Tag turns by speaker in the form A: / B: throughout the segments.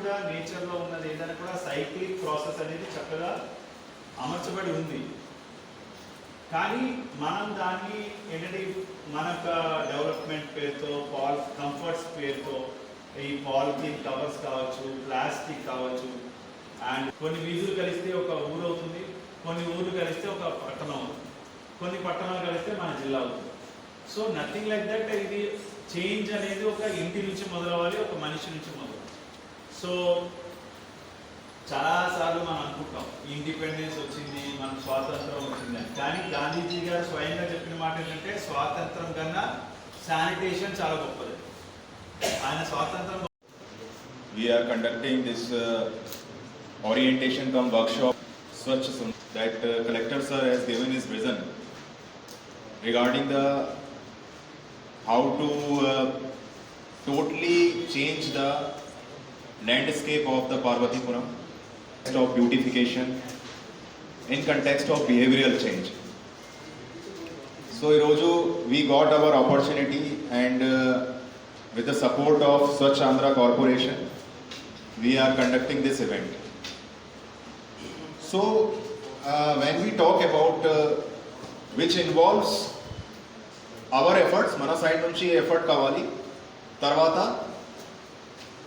A: కూడా నేచర్లో ఉన్నది ఏదైనా కూడా సైక్లిక్ ప్రాసెస్ అనేది చక్కగా అమర్చబడి ఉంది. కానీ మనం దాన్ని ఏంటంటే మన డెవలప్మెంట్ పేరుతో కంఫర్ట్స్ పేరుతో ఈ పాలిథిన్ కవర్స్ కావచ్చు, ప్లాస్టిక్ కావచ్చు, అండ్ కొన్ని వీధులు కలిస్తే ఒక ఊరు అవుతుంది, కొన్ని ఊర్లు కలిస్తే ఒక పట్టణం అవుతుంది, కొన్ని పట్టణాలు కలిస్తే మన జిల్లా అవుతుంది. So nothing like that. ఇది చేంజ్ అనేది ఒక ఇంటి నుంచి మొదలవ్వాలి, ఒక మనిషి నుంచి మొదలవ్వాలి. సో చాలాసార్లు మనం అనుకుంటాం ఇండిపెండెన్స్ వచ్చింది, మనం స్వాతంత్రం వచ్చిందని. కానీ గాంధీజీ గారు స్వయంగా చెప్పిన మాట ఏంటంటే స్వాతంత్రం కన్నా శానిటేషన్ చాలా గొప్పది. ఆయన స్వాతంత్రం.
B: We are conducting this orientation cum workshop Swachh that collector sir has given his vision regarding the how to totally change the landscape of the Parvatipuram of beautification in context of behavioral change. So Iroju we got our opportunity and with the support of Swachh Andhra Corporation we are conducting this event. So when we talk about which involves our efforts, mana side nunchi effort kavali, tarvata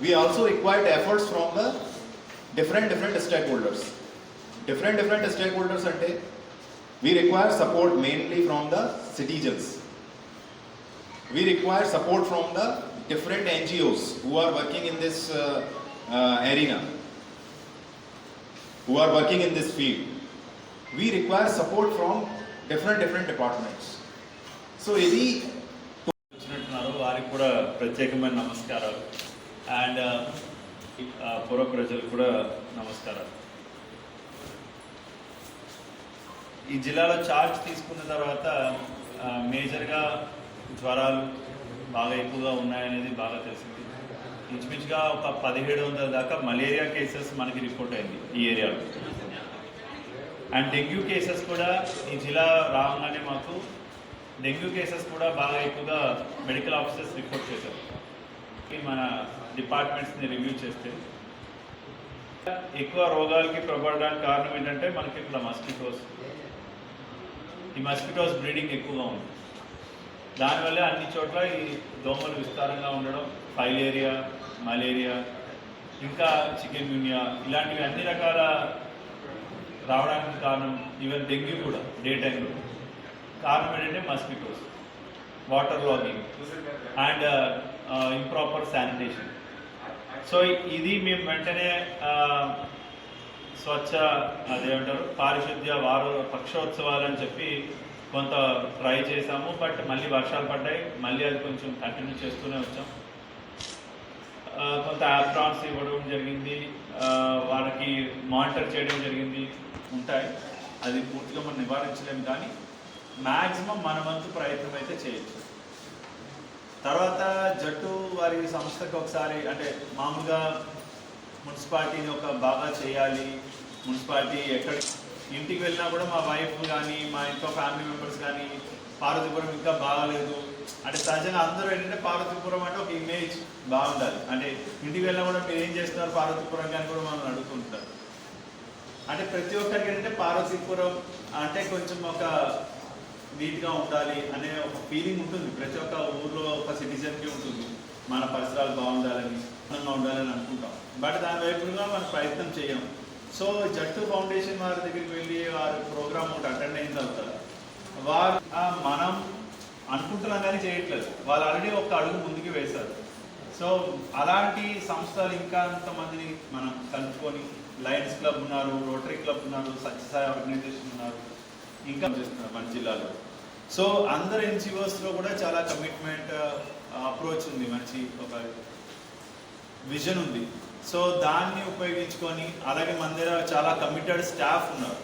B: we also required efforts from the different stakeholders. Different stakeholders ante we require support mainly from the citizens. We require support from the different NGOs who are working in this arena, who are working in this field. We require support from different departments. So ఇది
A: వచ్చినట్టున్నారు, వారికి కూడా ప్రత్యేకమైన నమస్కారాలు. And పూర్వ ప్రజలకు కూడా నమస్కారాలు. ఈ జిల్లాలో చార్జ్ తీసుకున్న తర్వాత మేజర్గా జ్వరాలు బాగా ఎక్కువగా ఉన్నాయనేది బాగా తెలిసింది. ఇంచుమించుగా ఒక 1700 దాకా మలేరియా కేసెస్ మనకి రిపోర్ట్ అయింది ఈ ఏరియాలో. అండ్ డెంగ్యూ కేసెస్ కూడా ఈ జిల్లా రాగానే మాకు డెంగ్యూ కేసెస్ కూడా బాగా ఎక్కువగా మెడికల్ ఆఫీసర్స్ రిపోర్ట్ చేశారు. మన డిపార్ట్మెంట్స్ని రివ్యూ చేస్తే ఎక్కువ రోగాలకి ప్రబడడానికి కారణం ఏంటంటే మనకి ఇక్కడ ఈ మస్కిటోస్ బ్రీడింగ్ ఎక్కువగా ఉంది. దానివల్ల అన్ని చోట్ల ఈ దోమలు విస్తారంగా ఉండడం, ఫైలేరియా, మలేరియా, ఇంకా చికెన్ గున్యా ఇలాంటివి అన్ని రకాల రావడానికి కారణం, ఈవెన్ డెంగ్యూ కూడా డే టైంలో కారణం ఏంటంటే mosquitoes, water logging and improper sanitation. So ఇది మేము వెంటనే స్వచ్ఛ అదేమంటారు పారిశుద్ధ్య పక్షోత్సవాలు అని చెప్పి కొంత ట్రై చేసాము. బట్ మళ్ళీ వర్షాలు పడ్డాయి, మళ్ళీ అది కొంచెం కంటిన్యూ చేస్తూనే వచ్చాం. కొంత యాప్రాన్స్ ఇవ్వడం జరిగింది, వాళ్ళకి మానిటర్ చేయడం జరిగింది. ఉంటాయి, అది పూర్తిగా మనం నివారించలేము, కానీ మ్యాక్సిమం మన వంతు ప్రయత్నం అయితే చేయొచ్చు. తర్వాత జట్టు వారి సంస్థకి ఒకసారి అంటే మామూలుగా మున్సిపాలిటీని బాగా చేయాలి, మున్సిపాలిటీ ఎక్కడ ఇంటికి వెళ్ళినా కూడా మా వైఫ్ కానీ మా ఇంట్లో ఫ్యామిలీ మెంబర్స్ కానీ పార్వతీపురం ఇంకా బాగాలేదు అంటే సహజంగా అందరూ ఏంటంటే పార్వతీపురం అంటే ఒక ఇమేజ్ బాగుండాలి. అంటే ఇంటికి వెళ్ళినా కూడా మీరు ఏం చేస్తున్నారు పార్వతీపురం కానీ కూడా మనం అడుగుతుంటారు. అంటే ప్రతి ఒక్కరికి ఏంటంటే పార్వతీపురం అంటే కొంచెం ఒక నీట్గా ఉండాలి అనే ఒక ఫీలింగ్ ఉంటుంది ప్రతి ఒక్క ఊర్లో, ఒక సిటిజన్కి ఉంటుంది. మన పరిసరాలు బాగుండాలని, అందంగా ఉండాలని అనుకుంటాం, బట్ దాని వైపుగా మనం ప్రయత్నం చేయము. సో జట్టు ఫౌండేషన్ వారి దగ్గరికి వెళ్ళి వారి ప్రోగ్రామ్ ఒకటి అటెండ్ అయిన తర్వాత వారు మనం అనుకుంటున్నాం కానీ చేయట్లేదు, వాళ్ళు ఆల్రెడీ ఒక అడుగు ముందుకు వేశారు. సో అలాంటి సంస్థలు ఇంకా అంతమందిని మనం కలుపుకొని, లయన్స్ క్లబ్ ఉన్నారు, రోటరీ క్లబ్ ఉన్నారు, సత్యసాయి ఆర్గనైజేషన్ ఉన్నారు, ఇంకా చేస్తున్నారు మన జిల్లాలో. సో అందరు ఎన్జిఓస్లో కూడా చాలా కమిట్మెంట్ అప్రోచ్ ఉంది, మంచి ఒక విజన్ ఉంది. సో దాన్ని ఉపయోగించుకొని, అలాగే మన దగ్గర చాలా కమిటెడ్ స్టాఫ్ ఉన్నారు.